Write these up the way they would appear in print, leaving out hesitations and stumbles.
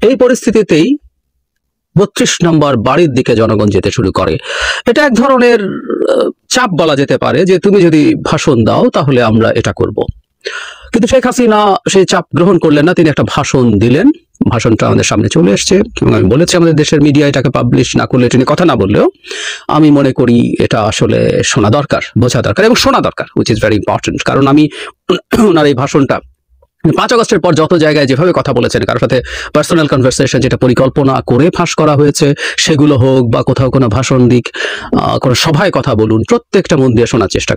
এই পরিস্থিতিতেই 32 নম্বর বাড়ির দিকে জনগণ যেতে শুরু করে। এটা এক ধরনের চাপ বলা যেতে পারে যে তুমি যদি ভাষণ দাও তাহলে আমরা এটা করব। কিন্তু শেখ হাসিনা সেই চাপ গ্রহণ করলেন না, তিনি একটা ভাষণ দিলেন। ভাষণটা আমাদের সামনে চলে এসছে এবং আমি বলেছি আমাদের দেশের মিডিয়া এটাকে পাবলিশ না করলে, তিনি কথা না বললেও আমি মনে করি এটা আসলে শোনা দরকার, বোঝা দরকার এবং শোনা দরকার, হুইচ ইজ ভেরি ইম্পর্টেন্ট। কারণ আমি ওনার এই ভাষণটা 5 আগস্টের পর যত জায়গায় যেভাবে কথা বলেছেন, কারোর সাথে পার্সোনাল কনভারসেশন যেটা পরিকল্পনা করে ফাঁস করা হয়েছে সেগুলো হোক, বা কোথাও কোনো ভাষণ দিক, কোনো সভায় কথা বলুন, প্রত্যেকটা মন দিয়ে শোনার চেষ্টা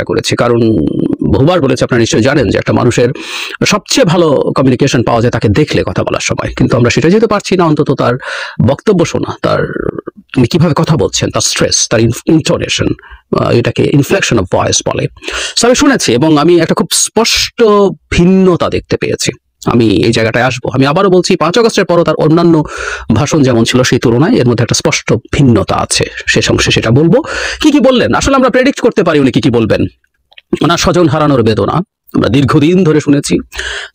করেছি। কারণ বহুবার বলেছি, আপনারা নিশ্চয়ই জানেন যে একটা মানুষের সবচেয়ে ভালো কমিউনিকেশন পাওয়া যায় তাকে দেখলে কথা বলার সময়, কিন্তু আমরা সেটা যেতে পারছি না। অন্তত তার বক্তব্য শোনা, তার তিনি কিভাবে কথা বলছেন, তার স্ট্রেস, তার ইন্টোনেশন, এটাকে ইনফ্লেকশন অফ ভয়েস বলে, আমি শুনেছি এবং আমি একটা খুব স্পষ্ট ভিন্নতা দেখতে পেয়েছি। আমি এই জায়গাটায় আসবো। আমি আবারও বলছি, 5 আগস্টের পরও তার অন্যান্য ভাষণ যেমন ছিল সেই তুলনায় এর মধ্যে একটা স্পষ্ট ভিন্নতা আছে। শেষ অংশে সেটা বলবো। কি বললেন আসলে আমরা প্রেডিক্ট করতে পারি উনি কি বলবেন। ওনার স্বজন হারানোর বেদনা আমরা দীর্ঘদিন ধরে শুনেছি,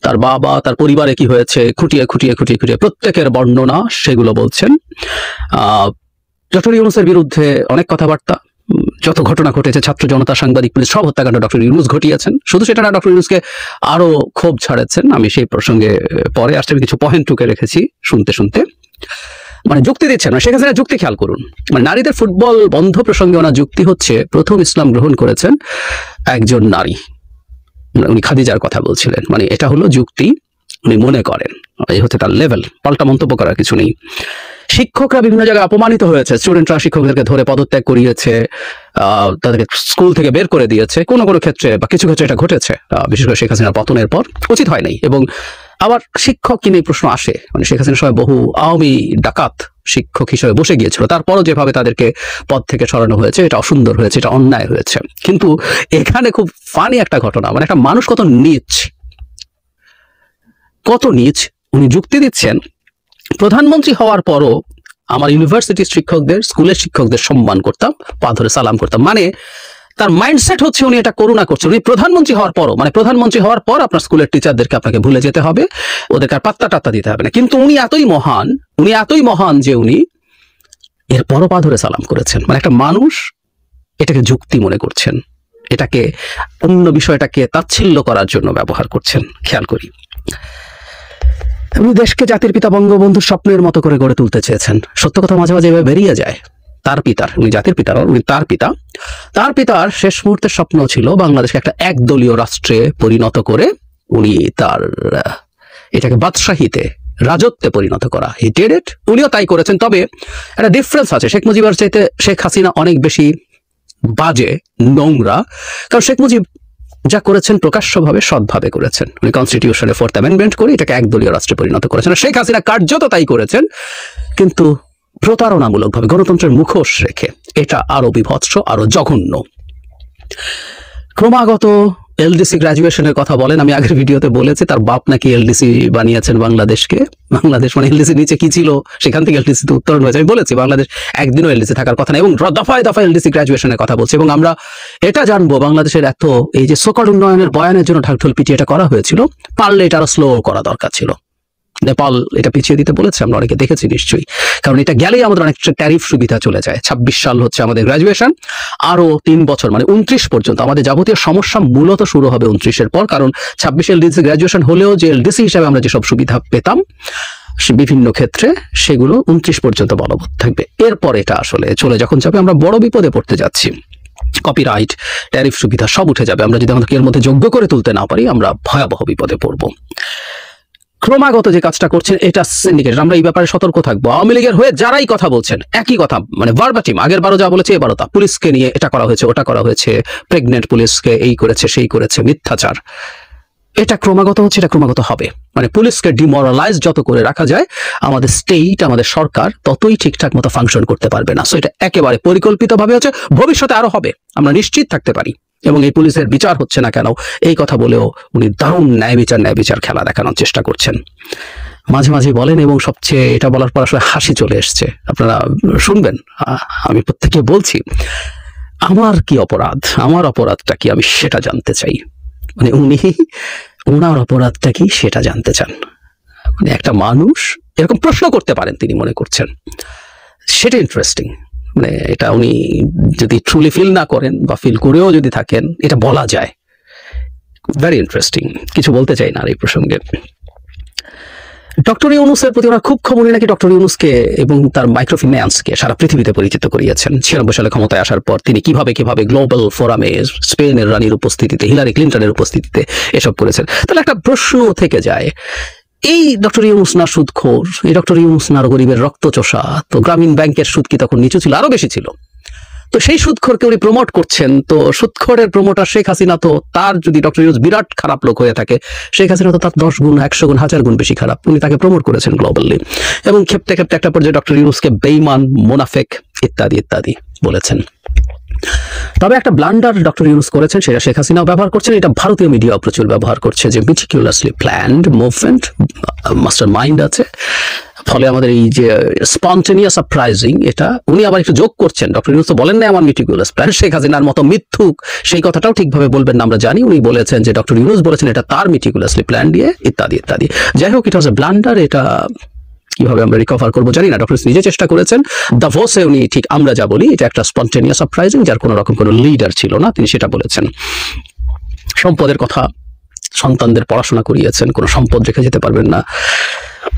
তার বাবা, তার পরিবারে কি হয়েছে খুঁটিয়ে প্রত্যেকের বর্ণনা সেগুলো বলছেন। ডক্টর ইউনূসের বিরুদ্ধে অনেক কথাবার্তা, যত ঘটনা ঘটেছে, ছাত্র জনতা, সাংবাদিক, পুলিশ, সব হত্যাকাণ্ড ডক্টর ইউনূস ঘটিয়েছেন। শুধু সেটা না, ডক্টর ইউনূসকে আরো ক্ষোভ ছাড়াচ্ছেন। আমি সেই প্রসঙ্গে পরে আসলে কিছু পয়েন্ট টুকে রেখেছি শুনতে মানে যুক্তি দিচ্ছেন না। শেখ হাসিনা যুক্তি খেয়াল করুন। মানে নারীদের ফুটবল বন্ধ প্রসঙ্গে ওনার যুক্তি হচ্ছে, প্রথম ইসলাম গ্রহণ করেছেন একজন নারী, উনি খাদিজার কথা বলছিলেন। মানে এটা হলো যুক্তি, উনি মনে করেন, এই হচ্ছে তার লেভেল। পাল্টা মন্তব্য করার কিছু নেই। শিক্ষকরা বিভিন্ন জায়গায় অপমানিত হয়েছে, স্টুডেন্টরা শিক্ষকদেরকে ধরে পদত্যাগ করিয়েছে, তাদেরকে স্কুল থেকে বের করে দিয়েছে। কোনো ক্ষেত্রে বা কিছু ক্ষেত্রে এটা ঘটেছে, বিশেষ করে শেখ হাসিনার পতনের পর। উচিত হয় নাই। এবং আবার শিক্ষক কি নিয়ে প্রশ্ন আসে, মানে শেখ হাসিনার সময় বহু আওয়ামী ডাকাত শিক্ষক হিসেবে বসে গিয়েছিল, তারপরও যেভাবে তাদেরকে পদ থেকে সরানো হয়েছে এটা অসুন্দর হয়েছে, এটা অন্যায় হয়েছে। কিন্তু এখানে খুব ফানি একটা ঘটনা, মানে একটা মানুষ কত নীচ উনি যুক্তি দিচ্ছেন, প্রধানমন্ত্রী হওয়ার পরও আমার ইউনিভার্সিটির শিক্ষকদের, স্কুলের শিক্ষকদের সম্মান করতাম, পা ধরে সালাম করতাম। মানে তার মাইন্ডসেট হচ্ছে উনি এটা করুণা করছেন। উনি প্রধানমন্ত্রী হওয়ার পরও, মানে প্রধানমন্ত্রী হওয়ার পর আপনার স্কুলের টিচারদেরকে আপনাকে ভুলে যেতে হবে, ওদেরকে আর পাত্তা টাত্তা দিতে হবে না। কিন্তু উনি এতই মহান যে উনি এরপরও পা ধরে সালাম করেছেন। মানে একটা মানুষ এটাকে যুক্তি মনে করছেন, এটাকে অন্য বিষয়টাকে তাচ্ছিল্য করার জন্য ব্যবহার করছেন। খেয়াল করি, উনি দেশকে জাতির পিতা বঙ্গবন্ধুর স্বপ্নের মতো করে গড়ে তুলতে চেয়েছেন। সত্য কথা মাঝে মাঝে এভাবে বেরিয়ে যায়। তার পিতার, উনি জাতির পিতার, উনি তার পিতার শেষ মুহূর্তের স্বপ্ন ছিল বাংলাদেশকে একটা একদলীয় রাষ্ট্রে পরিণত করে উনি তার এটাকে বাদশাহীতে, রাজত্বে পরিণত করা। হি ডিড ইট, উনিও তাই করেছেন। তবে একটা ডিফারেন্স আছে, শেখ মুজিবের চাইতে শেখ হাসিনা অনেক বেশি বাজে, নোংরা। কারণ শেখ মুজিব যা করেছেন প্রকাশ্যভাবে, সৎভাবে করেছেন। উনি কনস্টিটিউশনে 4th অ্যামেন্ডমেন্ট করে এটাকে একদলীয় রাষ্ট্রে পরিণত করেছেন। শেখ হাসিনা কার্যত তাই করেছেন, কিন্তু প্রতারণামূলকভাবে, গণতন্ত্রের মুখোশ রেখে। এটা আরো বিভৎস, আরো জঘন্য। ক্রমাগত এলডিসি গ্রাজুয়েশনের কথা বলেন। আমি আগের ভিডিওতে বলেছি তার বাপ নাকি এলডিসি বানিয়েছেন বাংলাদেশকে। বাংলাদেশ মানে এলডিসি নিচে কি ছিল, সেখান থেকে এলডিসিতে উত্তরণ হয়েছে। আমি বলেছি বাংলাদেশ একদিনও এলডিসি থাকার কথা না, এবং দফায় এলডিসি গ্রাজুয়েশনের কথা বলছে। এবং আমরা এটা জানবো, বাংলাদেশের এত এই যে সকল উন্নয়নের বয়ানের জন্য ঢাকঢোল পিটিয়ে এটা করা হয়েছিল, পারলে এটা আরো স্লো করা দরকার ছিল। নেপাল এটা পিছিয়ে দিতে বলেছে, আমরা অনেকে দেখেছি নিশ্চয়ই। কারণ এটা গেলেই আমাদের অনেক ট্যারিফ সুবিধা চলে যায়। 26 সাল হচ্ছে আমাদের গ্রাজুয়েশন, আরো 3 বছর মানে 29 পর্যন্ত আমাদের যাবতীয় সমস্যা মূলত শুরু হবে 29-এর পর। কারণ 26 এলডিসি গ্রাজুয়েশন হলেও যে এলডিসি হিসাবে আমরা যেসব সুবিধা পেতাম বিভিন্ন ক্ষেত্রে, সেগুলো 29 পর্যন্ত বলবৎ থাকবে। এরপর এটা আসলে চলে যখন যাবে, আমরা বড় বিপদে পড়তে যাচ্ছি। কপিরাইট, ট্যারিফ সুবিধা সব উঠে যাবে। আমরা যদি আমাদেরকে এর মধ্যে যোগ্য করে তুলতে না পারি, আমরা ভয়াবহ বিপদে পড়বো। ক্রমাগত যে কাজটা করছেন এটা সিন্ডিকেট। আমরা এই ব্যাপারে সতর্ক থাকবো। আওয়ামী লীগের হয়ে যারাই কথা বলছেন একই কথা, মানে ভার্বাটিম, আগের বারও যা বলেছে এবারও তা। পুলিশকে নিয়ে এটা করা হয়েছে, ওটা করা হয়েছে, প্রেগনেন্ট পুলিশকে এই করেছে, সেই করেছে, মিথ্যাচার। এটা ক্রমাগত হচ্ছে, এটা ক্রমাগত হবে। মানে পুলিশকে ডিমোরালাইজ যত করে রাখা যায়, আমাদের স্টেট, আমাদের সরকার ততই ঠিকঠাক মতো ফাংশন করতে পারবে না। সো এটা একেবারে পরিকল্পিতভাবে হচ্ছে, ভবিষ্যতে আরো হবে, আমরা নিশ্চিত থাকতে পারি। এবং এই পুলিশের বিচার হচ্ছে না কেন, এই কথা বলেও উনি দারুণ ন্যায় বিচার খেলা দেখানোর চেষ্টা করছেন। মাঝে মাঝে বলেন, এবং সবচেয়ে এটা বলার পর আসলে হাসি চলে এসছে, আপনারা শুনবেন। আমি প্রত্যেককে বলছি, আমার কি অপরাধ, আমার অপরাধটা কি, আমি সেটা জানতে চাই। মানে উনি ওনার অপরাধটা কি সেটা জানতে চান। মানে একটা মানুষ এরকম প্রশ্ন করতে পারেন তিনি মনে করছেন, সেটা ইন্টারেস্টিং। মানে এটা উনি যদি ট্রুলি ফিল না করেন বা ফিল করেও যদি থাকেন, এটা বলা যায়। Very interesting. কিছু বলতে চাই না আর এই প্রসঙ্গে। ডক্টর ইউনূসের প্রতি ওরা খুব খবরই নাকি ডক্টর ইউনূসকে এবং তার মাইক্রোফিন্যান্সকে সারা পৃথিবীতে পরিচিত করিয়েছেন। 96 সালে ক্ষমতায় আসার পর তিনি কিভাবে গ্লোবাল ফোরামে স্পেনের রানীর উপস্থিতিতে, হিলারি ক্লিন্টনের উপস্থিতিতে এসব করেছেন। তাহলে একটা প্রশ্ন থেকে যায়, এই ডক্টর ইউনূস না সুদখোর, এই ডক্টর ইউনূস না গরিবের রক্তচোষা? তো গ্রামীণ ব্যাংকের সুদ কি তখন নিচু ছিল? আরো বেশি ছিল। তো সেই সুদখোরকে উনি প্রমোট করছেন। তো সুদখোরের প্রমোটার শেখ হাসিনা, তো তার যদি ডক্টর ইউনূস বিরাট খারাপ লোক হয়ে থাকে, শেখ হাসিনা তো তার 10 গুণ 100 গুণ 1000 গুণ বেশি খারাপ। উনি তাকে প্রমোট করেছেন গ্লোবালি, এবং খেপতে খেপতে একটা পর্যায়ে ডক্টর ইউনূসকে বেঈমান, মুনাফেক ইত্যাদি ইত্যাদি বলেছেন। তবে একটা ব্লান্ডার ডক্টর ইউনূস করেছেন, সেটা শেখ হাসিনাও ব্যবহার করছেন, এটা ভারতীয় মিডিয়া প্রচুর ব্যবহার করছে, যে meticulously planned movement, master mind আছে। ফলে আমাদের এই যে স্পন্টেনিয়াস সারপ্রাইজিং, এটা উনি আবার একটু যোগ করছেন। ডক্টর ইউনূস তো বলেন না আমার মেটিকুলাস প্ল্যান, শেখ হাসিনার মতো মিথ্যুক সেই কথাটাও ঠিকভাবে বলবেন না আমরা জানি। উনি বলেছেন যে ডক্টর ইউনূস বলেছেন এটা তার মেটিকুলাসলি প্ল্যান দিয়ে ইত্যাদি ইত্যাদি। যাই হোক, এটা হচ্ছে ব্লান্ডার। এটা কিভাবে আমরা রিকভার করবো জানি না। ডক্টর নিজে চেষ্টা করেছেন। দাভোসে উনি ঠিক আমরা যা বলি, এটা একটা স্পন্টেনিয়াস সারপ্রাইজিং, যার কোনো রকম কোনো লিডার ছিল না, তিনি সেটা বলেছেন। সম্পদের কথা, সন্তানদের পড়াশোনা করিয়েছেন, কোনো সম্পদ রেখে যেতে পারবেন না।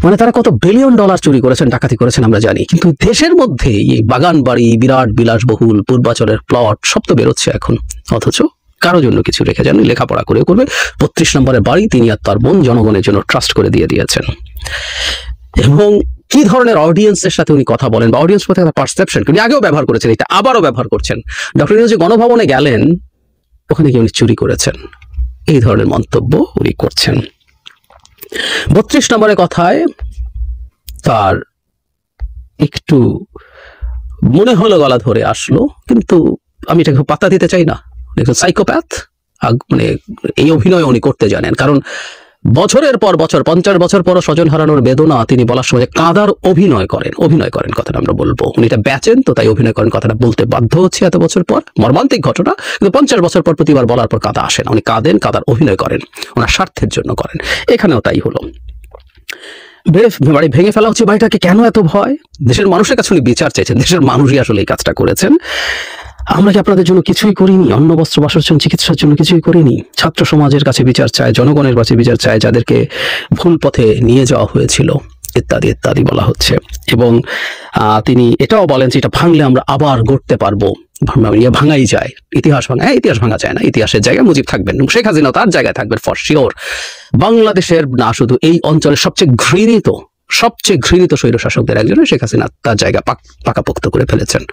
মানে তারা কত বিলিয়ন ডলার চুরি করেছেন, ডাকাতি করেছেন আমরা জানি। কিন্তু দেশের মধ্যে এই বাগান বাড়ি, বিরাট বিলাসবহুল পূর্বাচলের প্লট সব তো বেরোচ্ছে এখন, অথচ কারো জন্য কিছু রেখে যান, লেখাপড়া করে করবে। 32 নম্বরের বাড়ি তিনি আর তার বোন জনগণের জন্য ট্রাস্ট করে দিয়ে দিয়েছেন। এবং কি ধরনের অডিয়েন্সের সাথে উনি কথা বলেন, বা অডিয়েন্স প্রতি একটা পারসেপশন উনি আগেও ব্যবহার করেছেন, এটা আবারও ব্যবহার করছেন। ডক্টর ইউনূস যে গণভবনে গেলেন, ওখানে গিয়ে উনি চুরি করেছেন, এই ধরনের মন্তব্য উনি করছেন। 32 নম্বরের কথায় তার একটু মনে হলো গলা ধরে আসলো, কিন্তু আমি এটাকে পাত্তা দিতে চাই না। সাইকোপ্যাথ, মানে এই অভিনয় উনি করতে জানেন। কারণ বছরের পর বছর, 50 বছর পর স্বজন হারানোর বেদনা তিনি বলার সময় কাঁদার অভিনয় করেন কথাটা আমরা বলবো। উনি এটা বেচেন, তো তাই অভিনয় করেন কথাটা বলতে বাধ্য হচ্ছে এত বছর পর। মর্মান্তিক ঘটনা, কিন্তু 50 বছর পর প্রতিবার বলার পর কাঁদা আসে না। উনি কাঁদার অভিনয় করেন, ওনার স্বার্থের জন্য করেন। এখানেও তাই হলো। বাড়ি ভেঙে ফেলা হচ্ছে, বাড়িটাকে কেন এত ভয়? দেশের মানুষের কাছে উনি বিচার চেয়েছেন, দেশের মানুষই আসলে এই কাজটা করেছেন। আমরা কি আপনাদের জন্য কিছুই করিনি? অন্ন বস্ত্র বাসস্থান চিকিৎসার জন্য কিছুই করিনি? ছাত্র সমাজের কাছে বিচার চায়, জনগণের কাছে বিচার চায়, যাদেরকে ভুল পথে নিয়ে যাওয়া হয়েছিল, ইত্যাদি ইত্যাদি বলা হচ্ছে। এবং তিনি এটাও বলেন যে এটা ভাঙলে আমরা আবার গড়তে পারবো। ভাঙাই যায়, ইতিহাস ভাঙা। ইতিহাস ভাঙা যায় না, ইতিহাসের জায়গায় মুজিব থাকবেন, শেখ হাসিনা তার জায়গায় থাকবেন ফর শিওর। বাংলাদেশের না শুধু এই অঞ্চলের সবচেয়ে ঘৃণিত স্বৈরশাসকদের একজনের শেখ হাসিনা তার জায়গা পাকাপোক্ত করে ফেলেছেন,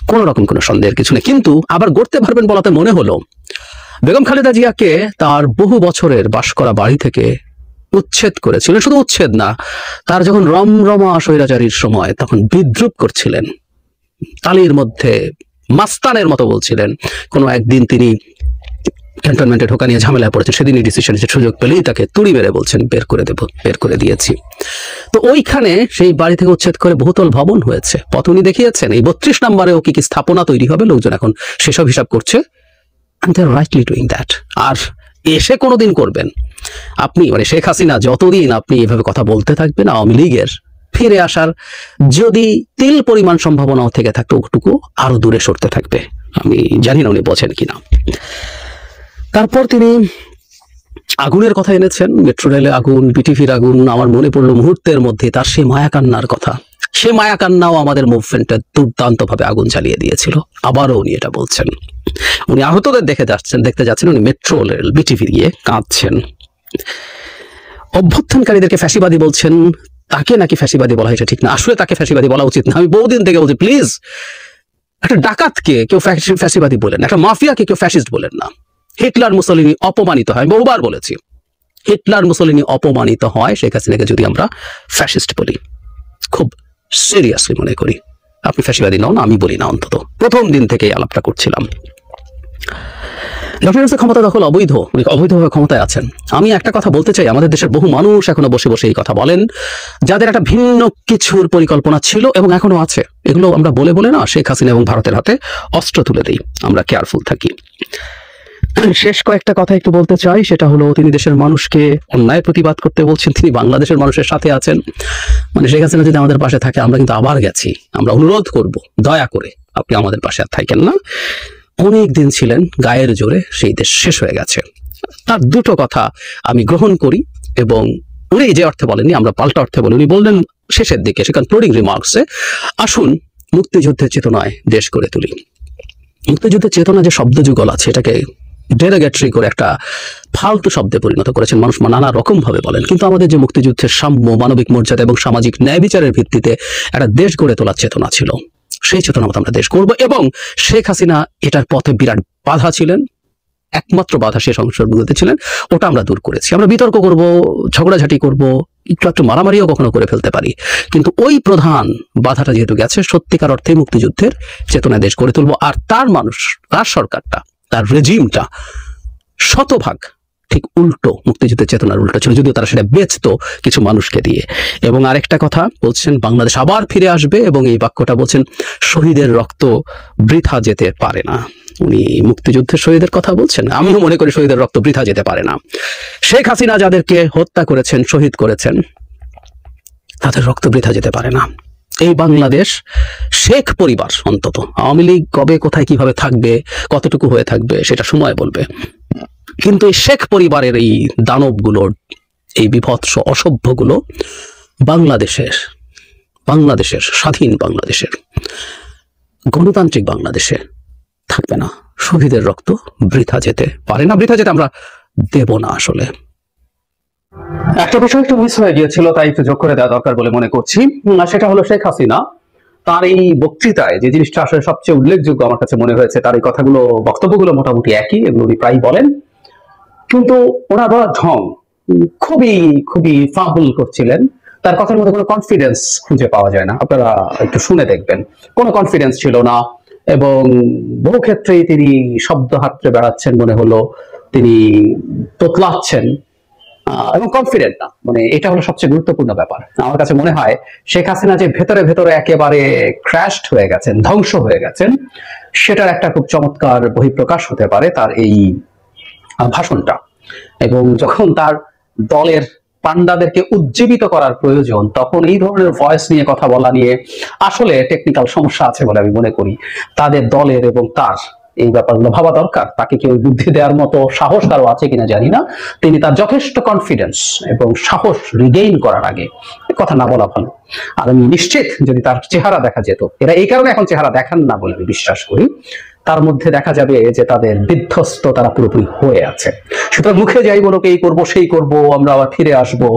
কোন রকম কোনো সন্দেহের কিছু নেই। কিন্তু আবার গড়তে পারবেন বলাতে মনে হলো বেগম খালেদা জিয়াকে তার বহু বছরের বাস করা বাড়ি থেকে উচ্ছেদ করেছিলেন। শুধু উচ্ছেদ না, তার যখন রমরমা স্বৈরাচারীর সময় তখন বিদ্রুপ করছিলেন, তালির মধ্যে মাস্তানের মতো বলছিলেন। কোনো একদিন তিনি ক্যান্টনমেন্টে ঢোকা নিয়ে ঝামেলায় পড়েছেন, সেদিনই ডিসিশন সুযোগ পেলেই তাকে তুড়ি মেরে বলছেন বের করে দিয়েছি। তো ওইখানে সেই বাড়ি থেকে উচ্ছেদ করে বহুতল ভবন হয়েছে, পথ উনি দেখিয়েছেন। এই 32 নম্বরেও কি স্থাপনা তৈরি হবে, লোকজন এখন সেসব হিসাব করছে। and they are rightly doing that। আর এসে কোনোদিন করবেন আপনি, মানে শেখ হাসিনা যতদিন আপনি এভাবে কথা বলতে থাকবেন, আওয়ামী লীগের ফিরে আসার যদি তিল পরিমাণ সম্ভাবনাও থেকে থাকতো, ওটুকু আরো দূরে সরতে থাকবে। আমি জানি না উনি বোঝেন কিনা। তারপর তিনি আগুনের কথা এনেছেন, মেট্রো রেলে আগুন, বিটিভির আগুন। আমার মনে পড়লো মুহূর্তের মধ্যে তার সে মায়াকান্নার কথা। সে মায়াকান্নাও আমাদের মুভমেন্টে দুর্দান্ত ভাবে আগুন জ্বালিয়ে দিয়েছিল। আবারও উনি এটা বলছেন। উনি আহতদের দেখতে যাচ্ছেন, উনি মেট্রো রেল বিটিভি গিয়ে কাঁদছেন। অভ্যুত্থানকারীদেরকে ফ্যাসিবাদী বলছেন, তাকে নাকি ফ্যাসিবাদী বলা হয় এটা ঠিক না। আসলে তাকে ফ্যাসিবাদী বলা উচিত না। আমি বহুদিন থেকে বলছি, প্লিজ, একটা ডাকাতকে কেউ ফ্যাসিবাদী বলেন, একটা মাফিয়াকে কেউ ফ্যাসিস্ট বলেন না। হিটলার মুসলিনি অপমানিত হয়, বহুবার বলেছি। হিটলার মুসলিনি অপমানিত হয়, শেখ হাসিনাকে যদি আমরা ফ্যাসিস্ট বলি, খুব সিরিয়াসলি মনে করি। আপনি ফ্যাসিবাদী নন, আমি বলি না, অন্তত প্রথম দিন থেকে আলাপটা করছিলাম। ডক্টর ইউনূসের ক্ষমতা দখল অবৈধ, উনি অবৈধভাবে ক্ষমতায় আছেন। আমি একটা কথা বলতে চাই, আমাদের দেশের বহু মানুষ এখনো বসে বসে এই কথা বলেন, যাদের একটা ভিন্ন কিছুর পরিকল্পনা ছিল এবং এখনো আছে। এগুলো আমরা বলে না শেখ হাসিনা এবং ভারতের হাতে অস্ত্র তুলে দিই, আমরা কেয়ারফুল থাকি। শেষ কয়েকটা কথা একটু বলতে চাই, সেটা হলো তিনি দেশের মানুষকে অন্যায় প্রতিবাদ করতে বলছেন, তিনি বাংলাদেশের মানুষের সাথে আছেন। মানে শেখ হাসিনা যদি আমাদের পাশে থাকে, আমরা কিন্তু আবার গেছি, আমরা অনুরোধ করব দয়া করে আপনি আমাদের পাশে আর থাকেন না। অনেক দিন ছিলেন গায়ের জোরে, সেই দেশ শেষ হয়ে গেছে। তার দুটো কথা আমি গ্রহণ করি, এবং উনি যে অর্থে বলেননি, আমরা পাল্টা অর্থে বলি। উনি বললেন শেষের দিকে, সে কনক্লুডিং রিমার্কসে, আসুন মুক্তিযুদ্ধের চেতনায় দেশ করে তুলি। মুক্তিযুদ্ধের চেতনা যে শব্দ যুগল আছে, এটাকে ডেরোগেটরি করে একটা ফালতু শব্দে পরিণত করেছেন মানুষ, নানা রকম ভাবে বলেন। কিন্তু আমাদের যে মুক্তিযুদ্ধের সাম্য, মানবিক মর্যাদা এবং সামাজিক ন্যায় বিচারের ভিত্তিতে একটা দেশ গড়ে তোলার চেতনা ছিল, সেই চেতনা মতো আমরা দেশ করব। এবং শেখ হাসিনা এটার পথে বিরাট বাধা ছিলেন, একমাত্র বাধা সে সংসদ বিরোধী ছিলেন, ওটা আমরা দূর করেছি। আমরা বিতর্ক করব, ঝগড়াঝাটি করব, একটু মারামারিও কখনো করে ফেলতে পারি, কিন্তু ওই প্রধান বাধাটা যেহেতু গেছে, সত্যিকার অর্থে মুক্তিযুদ্ধের চেতনায় দেশ গড়ে তুলবো। আর তার মানুষ, তার সরকারটা, তার রেজিমটা শতভাগ ঠিক উল্টো, মুক্তিযুদ্ধের চেতনার উল্টো ছিল, যদিও তারা সেটা বেচতো কিছু মানুষকে দিয়ে। এবং আরেকটা কথা বলছেন, বাংলাদেশ আবার ফিরে আসবে, এবং এই বাক্যটা বলছেন, শহীদের রক্ত বৃথা যেতে পারে না। উনি মুক্তিযুদ্ধের শহীদের কথা বলছেন। আমিও মনে করি শহীদের রক্ত বৃথা যেতে পারে না। শেখ হাসিনা যাদেরকে হত্যা করেছেন, শহীদ করেছেন, তাদের রক্ত বৃথা যেতে পারে না। এই বাংলাদেশ, শেখ পরিবার অন্তত, আওয়ামী লীগ কবে কোথায় কিভাবে থাকবে, কতটুকু হয়ে থাকবে, সেটা সময় বলবে। কিন্তু এই শেখ পরিবারের এই দানবগুলোর, এই বিভৎস অসভ্যগুলো বাংলাদেশের স্বাধীন বাংলাদেশের, গণতান্ত্রিক বাংলাদেশে থাকবে না। শহীদের রক্ত বৃথা যেতে পারে না, বৃথা যেতে আমরা দেব না। আসলে একটা বিষয় একটু মিস হয়ে গিয়েছিল, তাই একটু যোগ করে দেওয়া দরকার বলে মনে করছি। সেটা হলো শেখ হাসিনা তার এই বক্তৃতায় যে জিনিসটা আসলে সবচেয়ে উল্লেখযোগ্য আমার কাছে মনে হয়েছে, তার এই কথাগুলো, বক্তব্যগুলো মোটামুটি একই, এগুলো উনি প্রায় বলেন, কিন্তু ওনার বড় ঢং খুবই খুবই ফাম্বল করছিলেন। তার কথার মধ্যে কোনো কনফিডেন্স খুঁজে পাওয়া যায় না, আপনারা একটু শুনে দেখবেন, কোনো কনফিডেন্স ছিল না। এবং বহু ক্ষেত্রেই তিনি শব্দ হাতড়ে বেড়াচ্ছেন, মনে হলো তিনি তোতলাচ্ছেন এবং কনফিডেন্ট না। মানে এটা হলো সবচেয়ে গুরুত্বপূর্ণ ব্যাপার। আমার কাছে মনে হয় শেখ হাসিনা যে ভেতরে ভেতরে একেবারে ক্র্যাশড হয়ে গেছেন, ধ্বংস হয়ে গেছেন, সেটার একটা খুব চমৎকার বহিঃপ্রকাশ হতে পারে তার এই ভাষণটা। এবং যখন তার দলের পান্ডাদেরকে উজ্জীবিত করার প্রয়োজন, তখন এই ধরনের ভয়েস নিয়ে কথা বলা নিয়ে আসলে টেকনিক্যাল সমস্যা আছে বলে আমি মনে করি। তাদের দলের এবং তার এই ব্যাপারগুলো ভাবা দরকার। তাকে কেউ বুদ্ধি দেওয়ার মতো সাহস কারো আছে কিনা জানি না। তিনি তার যথেষ্ট কনফিডেন্স এবং সাহস রিগেইন করার আগে কথা না বলা ভালো। আর আমি নিশ্চিত যদি তার চেহারা দেখা যেত, এরা এই কারণে এখন চেহারা দেখান না বলে আমি বিশ্বাস করি, তার মধ্যে দেখা যাবে যে তাদের বিধ্বস্ত তারা পুরোপুরি হয়ে আছে। সুতরাং মুখে যাই বলো, এই করবো সেই করবো, আমরা আবার ফিরে আসবো,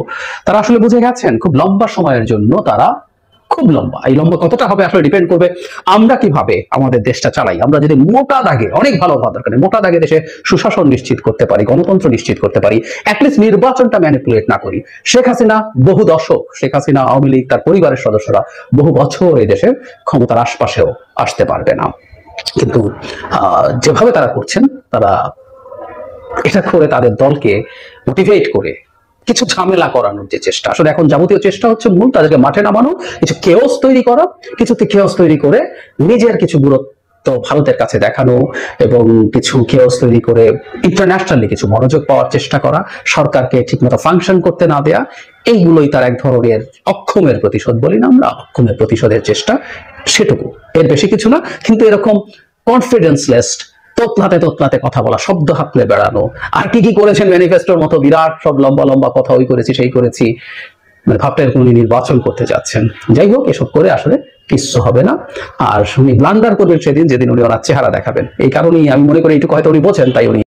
তারা আসলে বুঝে গেছেন খুব লম্বা সময়ের জন্য তারা, খুব লম্বা, এই লম্বা কতটা হবে আসলে ডিপেন্ড করবে আমরা কিভাবে আমাদের দেশটা চালাই। আমরা যদি মোটা দাগে, অনেক ভালো হওয়া দরকার নেই, মোটা দাগে দেশে সুশাসন নিশ্চিত করতে পারি, গণতন্ত্র নিশ্চিত করতে পারি, অ্যাটলিস্ট নির্বাচনটা ম্যানিপুলেট না করি। শেখ হাসিনা বহু দশক, শেখ হাসিনা, আওয়ামী লীগ, তার পরিবারের সদস্যরা বহু বছর এই দেশের ক্ষমতার আশপাশেও আসতে পারবে না। কিন্তু যেভাবে তারা করছেন, তারা এটা করে তাদের দলকে মোটিভেট করে কিছু ঝামেলা করানোর যে চেষ্টা, আসলে এখন যাবতীয় চেষ্টা হচ্ছে মূল তাদেরকে মাঠে নামানো, কিছু কেওস তৈরি করা, কিছুতে কেওস তৈরি করে নিজের কিছু গুরুত্ব ভারতের কাছে দেখানো, এবং কিছু কেওস তৈরি করে ইন্টারন্যাশনালি কিছু মনোযোগ পাওয়ার চেষ্টা করা, সরকারকে ঠিকমতো ফাংশন করতে না দেয়া। এইগুলোই তার এক ধরনের অক্ষমের প্রতিশোধ বলি না আমরা, অক্ষমের প্রতিশোধের চেষ্টা, সেটুকু, এর বেশি কিছু না। কিন্তু এরকম কনফিডেন্সলেস, তোতলাতে কথা বলা, শব্দ হাতলে বেড়ানো, আর কি কি করেছেন ম্যানিফেস্টোর মতো বিরাট সব লম্বা লম্বা কথা, ওই করেছি সেই করেছি, মানে ভাবটা এরকম উনি নির্বাচন করতে যাচ্ছেন। যাই হোক, এসব করে আসলে কিচ্ছু হবে না। আর উনি ব্লান্ডার করবেন সেদিন যেদিন উনি ওনার চেহারা দেখাবেন। এই কারণেই আমি মনে করি এইটুকু হয়তো উনি বোঝেন, তাই উনি